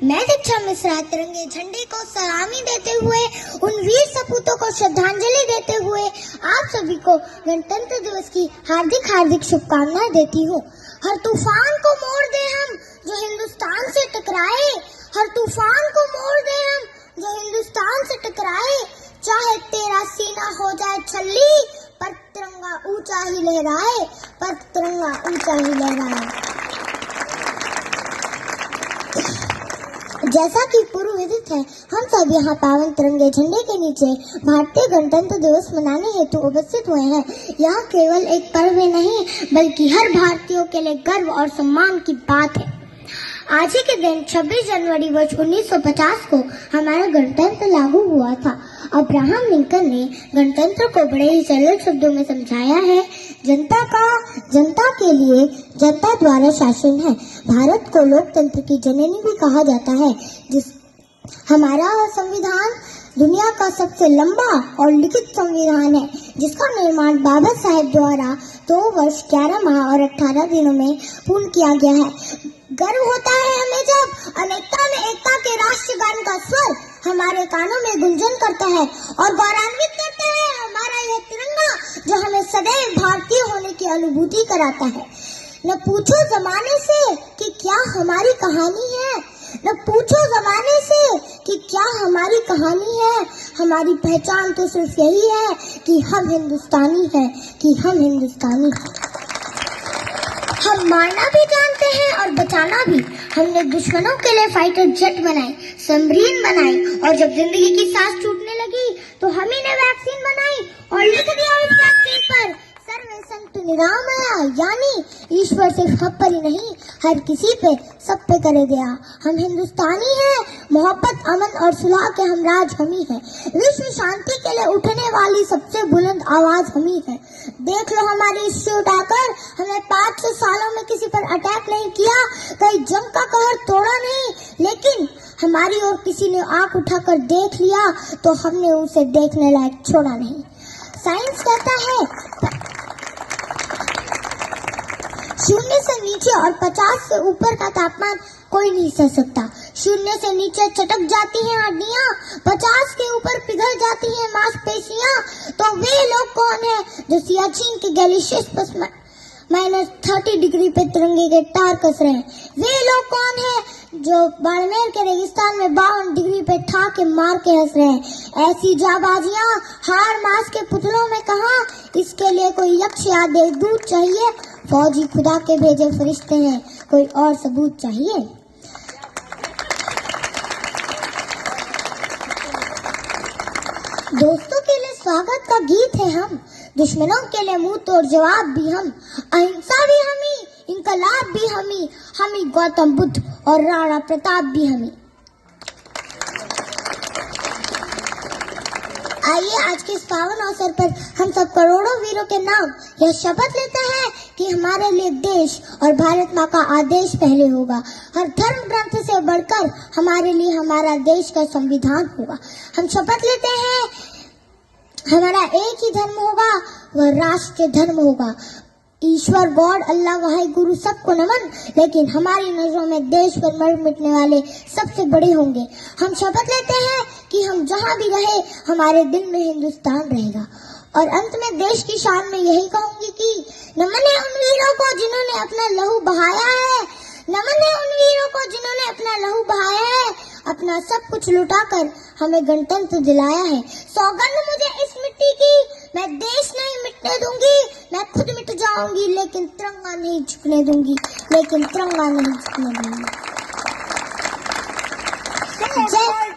मैं दीक्षा मिश्रा तिरंगे झंडे को सलामी देते हुए उन वीर सपूतों को श्रद्धांजलि देते हुए आप सभी को गणतंत्र दिवस की हार्दिक हार्दिक शुभकामनाएं देती हूँ। हर तूफान को मोड़ दे हम जो हिंदुस्तान से टकराए, हर तूफान को मोड़ दे हम जो हिंदुस्तान से टकराए, चाहे तेरा सीना हो जाए छल्ली पर तिरंगा ऊंचा ही लहराए, पर तिरंगा ऊंचा ही लहराए। जैसा कि पूर्व विदित है, हम सब यहाँ पावन तिरंगे झंडे के नीचे भारतीय गणतंत्र दिवस मनाने हेतु उपस्थित हुए हैं। यह केवल एक पर्व नहीं बल्कि हर भारतीयों के लिए गर्व और सम्मान की बात है। आज ही के दिन 26 जनवरी वर्ष 1950 को हमारा गणतंत्र लागू हुआ था। अब्राहम लिंकन ने गणतंत्र को बड़े ही सरल शब्दों में समझाया है, जनता के लिए जनता द्वारा शासन है। भारत को लोकतंत्र की जननी भी कहा जाता है। हमारा संविधान दुनिया का सबसे लंबा और लिखित संविधान है, जिसका निर्माण बाबा साहेब द्वारा 2 वर्ष 11 माह और 18 दिनों में पूर्ण किया गया है। गर्व होता है हमें जब अनेकता में एकता के राष्ट्रगान का स्वर हमारे कानों में गुंजन करता है और गौरवान्वित करता है हमारा यह तिरंगा, जो हमें सदैव भारतीय होने की अनुभूति कराता है। न पूछो जमाने से कि क्या हमारी कहानी है, न पूछो जमाने से कि क्या हमारी कहानी है। हमारी पहचान तो सिर्फ यही है कि हम हिंदुस्तानी हैं, कि हम हिंदुस्तानी हैं। हम मारना भी जानते हैं और बचाना भी। हमने दुश्मनों के लिए फाइटर जेट बनाए, सबमरीन बनाई, और जब जिंदगी की सांस छूटने लगी तो हम ही ने वैक्सीन बनाई और लिख दिया उस वैक्सीन पर सर्वे संतु निरामया, यानी ईश्वर सिर्फ हम पर ही नहीं हर किसी पे, सब पे करे दया। हम हिंदुस्तानी हैं, मोहब्बत अमन और सुलह के हमराज हम ही हैं। विश्व शांति के लिए उठने वाली सबसे बुलंद आवाज हम ही है। देख लो हमारी इससे उठाकर, हमने 500 सालों में किसी पर अटैक नहीं किया, कहीं जंग का कहर तोड़ा नहीं, लेकिन हमारी और किसी ने आंख उठाकर देख लिया तो हमने उसे देखने लायक छोड़ा नहीं। साइंस कहता है 0 से नीचे और 50 से ऊपर का तापमान कोई नहीं सह सकता। 0 से नीचे चटक जाती हैं हड्डियां, 50 के ऊपर पिघल जाती हैं मांसपेशियां। तो वे लोग कौन है जो सियाचिन के ग्लेशियर्स पर -30 डिग्री पे तिरंगे के तार कस रहे हैं? वे लोग कौन है जो बाड़मेर के रेगिस्तान में 52 डिग्री पे ठा के मार के हंस रहे हैं? ऐसी जाबाजियां हार मास के पुतलों में कहां? इसके लिए कोई यक्ष या देवदूत चाहिए? फौजी खुदा के भेजे फरिश्ते हैं, कोई और सबूत चाहिए? दोस्तों के लिए स्वागत का गीत है हम, दुश्मनों के लिए मुंह तोड़ जवाब भी हम, अहिंसा भी हमी, इनकलाब भी हमी गौतम बुद्ध और राणा प्रताप भी हमी। आइए आज के इस पावन अवसर पर हम सब करोड़ों वीरों के नाम यह शपथ लेते हैं कि हमारे लिए देश और भारत माँ का आदेश पहले होगा। हर धर्म ग्रंथ से बढ़कर हमारे लिए हमारा देश का संविधान होगा। हम शपथ लेते हैं हमारा एक ही धर्म होगा, वह राष्ट्र धर्म होगा। ईश्वर गॉड अल्लाह वाहे गुरु सबको नमन, लेकिन हमारी नजरों में देश पर मर मिटने वाले सबसे बड़े होंगे। हम शपथ लेते हैं कि हम जहां भी रहे हमारे दिल में हिंदुस्तान रहेगा। और अंत में देश की शान में यही कहूंगी कि नमन है उन वीरों को जिन्होंने अपना लहू बहाया है, नमन है उन वीरों को जिन्होंने अपना लहू बहाया है, अपना सब कुछ लुटाकर हमें गणतंत्र दिलाया है। सौगंध मुझे इस मिट्टी की, मैं देश नहीं मिटने दूंगी, मैं खुद मिट जाऊंगी लेकिन तिरंगा नहीं झुकने दूंगी, लेकिन तिरंगा नहीं झुकने दूंगी। जय